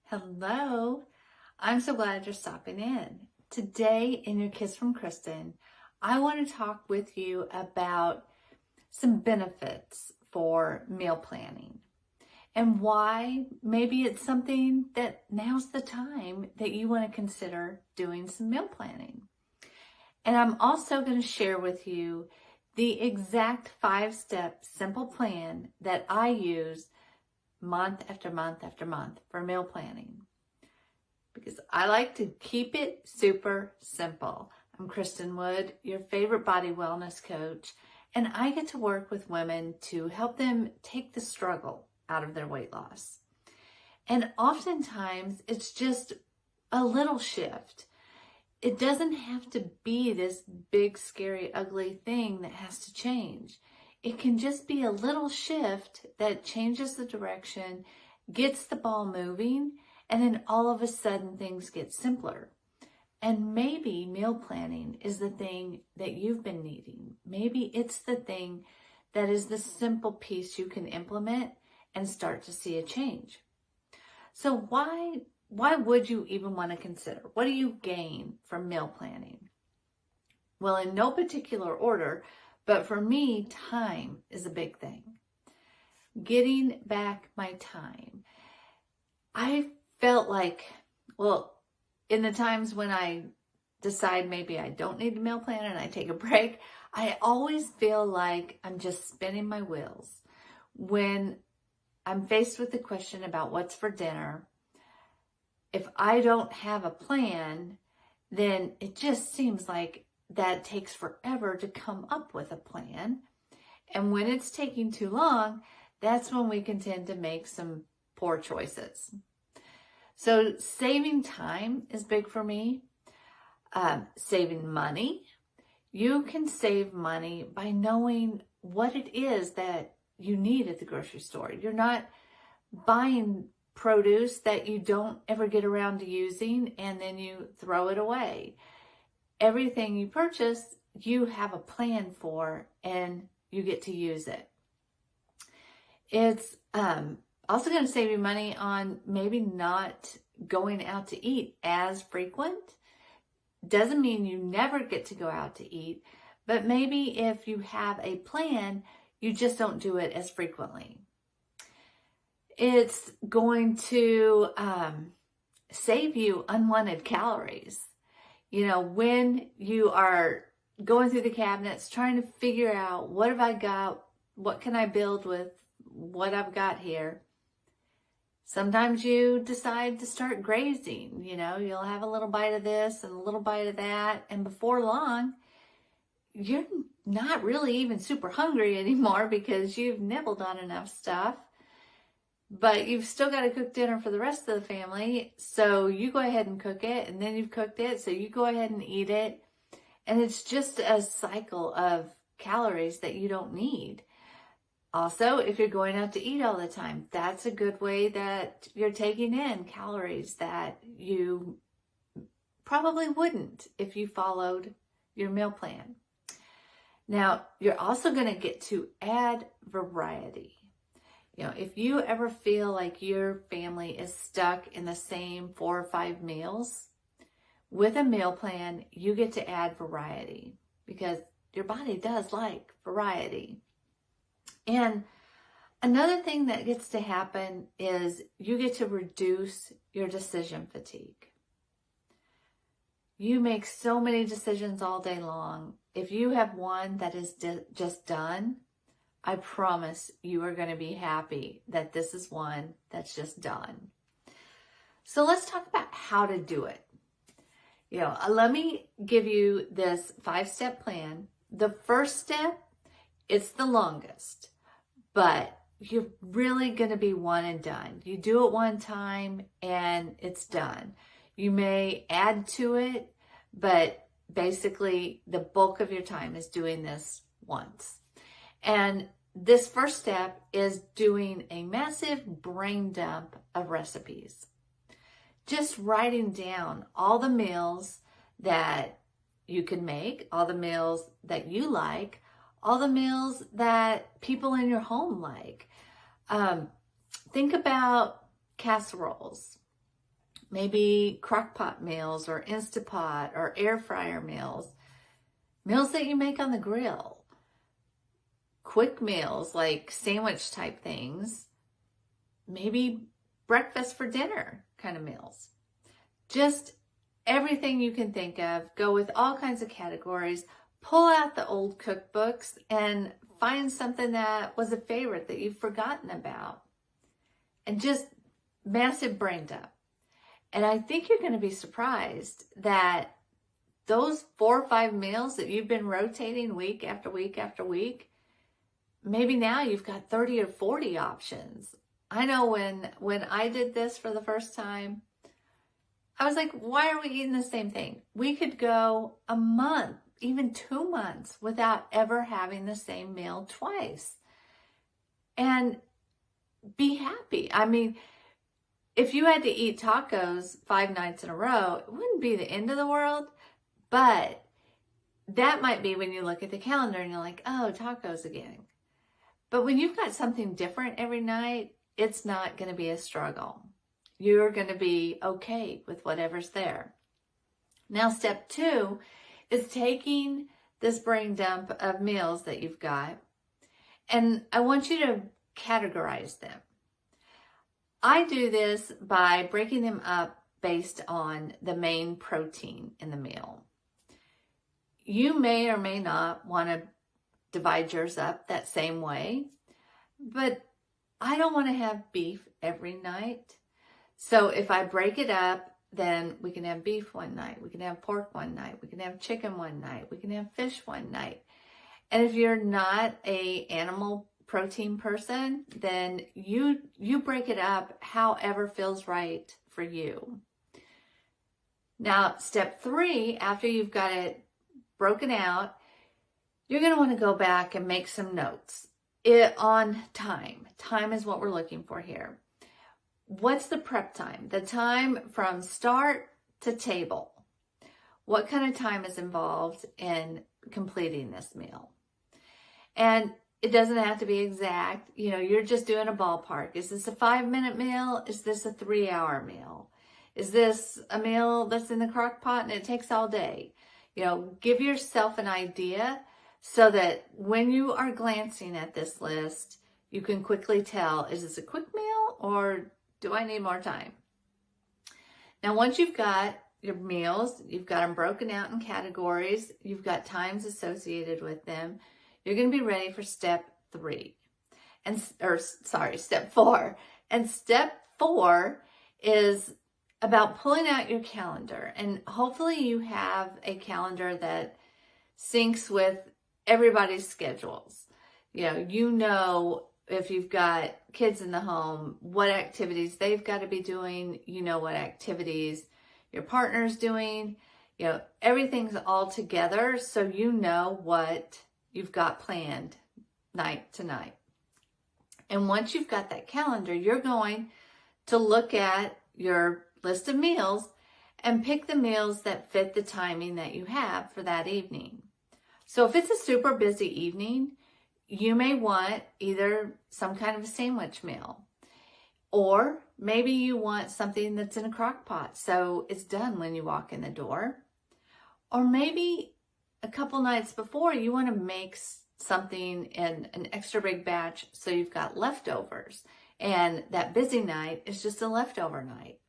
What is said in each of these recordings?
Hello, I'm so glad you're stopping in. Today in your Kiss from Kristin, I want to talk with you about some benefits for meal planning and why maybe it's something that now's the time that you want to consider doing some meal planning. And I'm also going to share with you the exact 5-step simple plan that I use month after month after month for meal planning, because I like to keep it super simple. I'm Kristin Wood, your favorite body wellness coach, and I get to work with women to help them take the struggle out of their weight loss. And oftentimes it's just a little shift. It doesn't have to be this big, scary, ugly thing that has to change. It can just be a little shift that changes the direction, gets the ball moving, and then all of a sudden things get simpler. And maybe meal planning is the thing that you've been needing. Maybe it's the thing that is the simple piece you can implement and start to see a change. So why would you even want to consider? What do you gain from meal planning? Well, in no particular order, but for me, time is a big thing. Getting back my time. I felt like, in the times when I decide maybe I don't need a meal plan and I take a break, I always feel like I'm just spinning my wheels. When I'm faced with the question about what's for dinner, if I don't have a plan, then it just seems like that takes forever to come up with a plan. And when it's taking too long, that's when we can tend to make some poor choices. So saving time is big for me. Saving money. You can save money by knowing what it is that you need at the grocery store. You're not buying produce that you don't ever get around to using and then you throw it away. Everything you purchase, you have a plan for and you get to use it. It's also going to save you money on maybe not going out to eat as frequent. Doesn't mean you never get to go out to eat, but maybe if you have a plan, you just don't do it as frequently. It's going to save you unwanted calories. You know, when you are going through the cabinets, trying to figure out what have I got, what can I build with what I've got here. Sometimes you decide to start grazing. You know, you'll have a little bite of this and a little bite of that. And before long, you're not really even super hungry anymore because you've nibbled on enough stuff. But you've still got to cook dinner for the rest of the family. So you go ahead and cook it, and then you've cooked it. So you go ahead and eat it. And it's just a cycle of calories that you don't need. Also, if you're going out to eat all the time, that's a good way that you're taking in calories that you probably wouldn't if you followed your meal plan. Now, you're also going to get to add variety. You know, if you ever feel like your family is stuck in the same 4 or 5 meals, with a meal plan, you get to add variety because your body does like variety. And another thing that gets to happen is you get to reduce your decision fatigue. You make so many decisions all day long. If you have one that is just done, I promise you are going to be happy that this is one that's just done. So let's talk about how to do it. You know, let me give you this 5-step plan. The first step, it's the longest, but you're really going to be one and done. You do it one time and it's done. You may add to it, but basically the bulk of your time is doing this once. And this first step is doing a massive brain dump of recipes. Just writing down all the meals that you can make, all the meals that you like, all the meals that people in your home like. Think about casseroles. maybe crock pot meals or Instapot or air fryer meals, meals that you make on the grill, quick meals like sandwich type things, maybe breakfast for dinner kind of meals. Just everything you can think of. Go with all kinds of categories. Pull out the old cookbooks and find something that was a favorite that you've forgotten about. And just massive brain dump. And I think you're going to be surprised that those 4 or 5 meals that you've been rotating week after week after week, maybe now you've got 30 or 40 options. I know when I did this for the first time, I was like, why are we eating the same thing? We could go a month, even 2 months without ever having the same meal twice and be happy. I mean, if you had to eat tacos 5 nights in a row, it wouldn't be the end of the world, but that might be when you look at the calendar and you're like, oh, tacos again. But when you've got something different every night, it's not going to be a struggle. You're going to be okay with whatever's there. Now, step 2 is taking this brain dump of meals that you've got, and I want you to categorize them. I do this by breaking them up based on the main protein in the meal. You may or may not want to divide yours up that same way, but I don't want to have beef every night. So if I break it up, then we can have beef one night, we can have pork one night, we can have chicken one night, we can have fish one night. And if you're not an animal protein person, then you break it up however feels right for you. Now, step 3, after you've got it broken out, you're going to want to go back and make some notes on time. Time is what we're looking for here. What's the prep time? The time from start to table. What kind of time is involved in completing this meal? And it doesn't have to be exact. You know, you're just doing a ballpark. Is this a 5-minute meal? Is this a 3-hour meal? Is this a meal that's in the crock pot and it takes all day? You know, give yourself an idea so that when you are glancing at this list, you can quickly tell, is this a quick meal or do I need more time? Now, once you've got your meals, you've got them broken out in categories, you've got times associated with them, you're going to be ready for step 4. And step 4 is about pulling out your calendar. And hopefully you have a calendar that syncs with everybody's schedules. You know if you've got kids in the home, what activities they've got to be doing, what activities your partner's doing, everything's all together so you know what you've got planned night to night. And once you've got that calendar, you're going to look at your list of meals and pick the meals that fit the timing that you have for that evening. So if it's a super busy evening, you may want either some kind of a sandwich meal, or maybe you want something that's in a crock pot so it's done when you walk in the door. Or maybe a couple nights before you want to make something in an extra big batch so you've got leftovers, and that busy night is just a leftover night.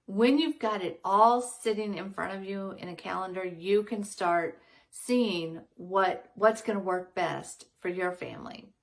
When you've got it all sitting in front of you in a calendar, you can start seeing what's going to work best for your family.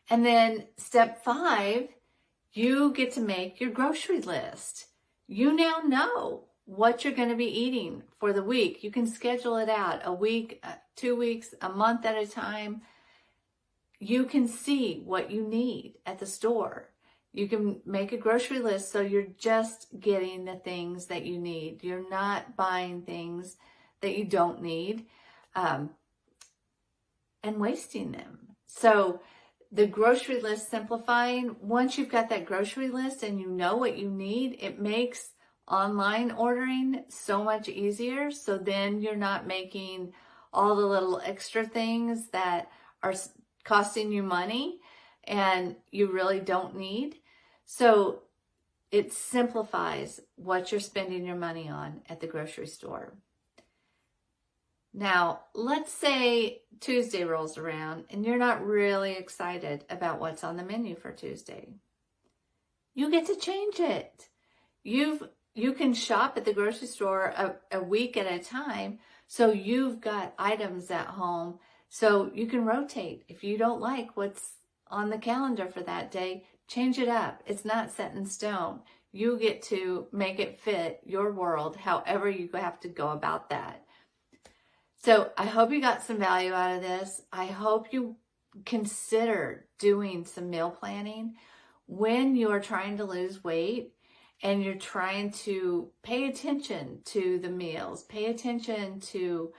And then step 5, you get to make your grocery list. You now know what you're going to be eating for the week. You can schedule it out a week, 2 weeks, a month at a time. You can see what you need at the store. You can make a grocery list so you're just getting the things that you need. You're not buying things that you don't need and wasting them. So the grocery list simplifying, once you've got that grocery list and you know what you need, it makes online ordering so much easier. So then you're not making all the little extra things that are costing you money and you really don't need. So It simplifies what you're spending your money on at the grocery store. Now, let's say Tuesday rolls around and you're not really excited about what's on the menu for Tuesday. You get to change it. You can shop at the grocery store a week at a time, so you've got items at home, so you can rotate. If you don't like what's on the calendar for that day, change it up. It's not set in stone. You get to make it fit your world, however you have to go about that. So I hope you got some value out of this. I hope you consider doing some meal planning when you are trying to lose weight and you're trying to pay attention to the meals, pay attention to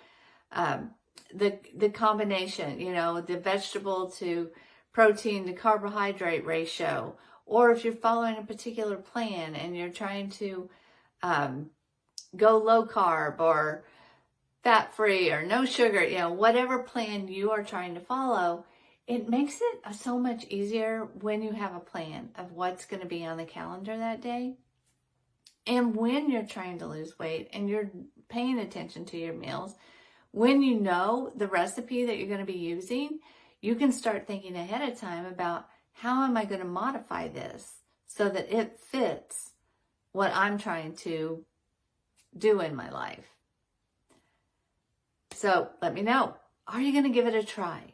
the combination, the vegetable to protein to carbohydrate ratio, or if you're following a particular plan and you're trying to go low carb or fat free or no sugar, whatever plan you are trying to follow, it makes it so much easier when you have a plan of what's going to be on the calendar that day. And when you're trying to lose weight and you're paying attention to your meals, when you know the recipe that you're going to be using, you can start thinking ahead of time about how am I going to modify this so that it fits what I'm trying to do in my life. So let me know, are you going to give it a try?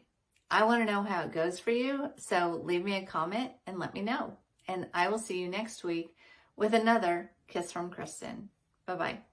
I want to know how it goes for you. So leave me a comment and let me know. And I will see you next week with another Kiss from Kristin. Bye-bye.